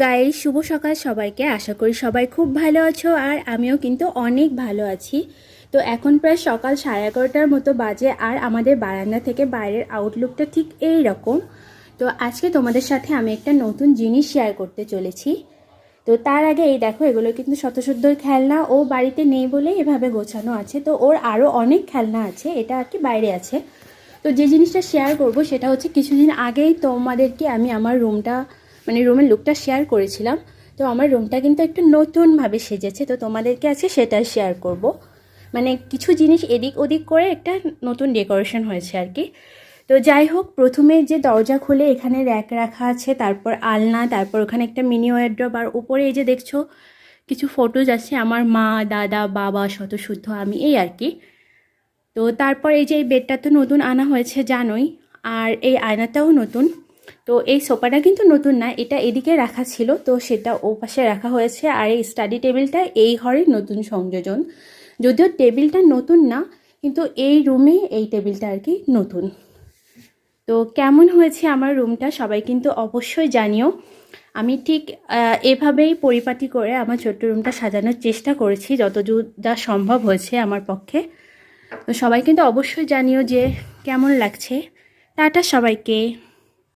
Guys, শুভ সকাল সবাইকে। আশা করি সবাই খুব ভালো আছো আর আমিও কিন্তু অনেক ভালো আছি। তো এখন প্রায় সকাল 11:30টার মতো বাজে আর আমাদের বারান্দা থেকে বাইরের আউটলুকটা ঠিক এই রকম। তো আজকে তোমাদের সাথে আমি একটা নতুন জিনিস শেয়ার করতে চলেছি। তো তার আগে এই দেখো, এগুলো কিন্তু শতসুদ্ধর খেলনা। ও বাড়িতে নেই বলে এভাবে গোছানো আছে। তো ওর আরও অনেক খেলনা আছে, এটা আর কি বাইরে আছে। তো যে জিনিসটা শেয়ার করব সেটা হচ্ছে, কিছুদিন আগেই তোমাদেরকে আমি আমার রুমটা রুমের লুকটা শেয়ার করেছিলাম। তো আমার রুমটা কিন্তু একটু নতুনভাবে সেজেছে, তো তোমাদেরকে আছে সেটা শেয়ার করব। কিছু জিনিস এদিক ওদিক করে একটা নতুন ডেকোরেশন হয়েছে আর কি। তো যাই হোক, প্রথমে যে দরজা খুলে এখানে র্যাক রাখা আছে, তারপর আলনা, তারপর ওখানে একটা মিনি ওয়ারড্রব, আর উপরে এই যে দেখছো কিছু ফটোজ আছে আমার মা, দাদা, বাবা, শতশুদ্ধ, আমি, এই আর কি। তো তারপর এই যে এই বেডটা তো নতুন আনা হয়েছে জানোই, আর এই আয়নাটাও নতুন। তো এই সোফাটা কিন্তু নতুন না, এটা এদিকে রাখা ছিল, তো সেটা ও পাশে রাখা হয়েছে। আর এই স্টাডি টেবিলটা এই ঘরের নতুন সংযোজন, যদিও টেবিলটা নতুন না, কিন্তু এই রুমে এই টেবিলটা আর কি নতুন। তো কেমন হয়েছে আমার রুমটা সবাই কিন্তু অবশ্যই জানিও। আমি ঠিক এভাবেই পরিপাটি করে আমার ছোট্ট রুমটা সাজানোর চেষ্টা করেছি, যতদূর যা সম্ভব হয়েছে আমার পক্ষে। তো সবাই কিন্তু অবশ্যই জানিও যে কেমন লাগছে। টাটা সবাইকে।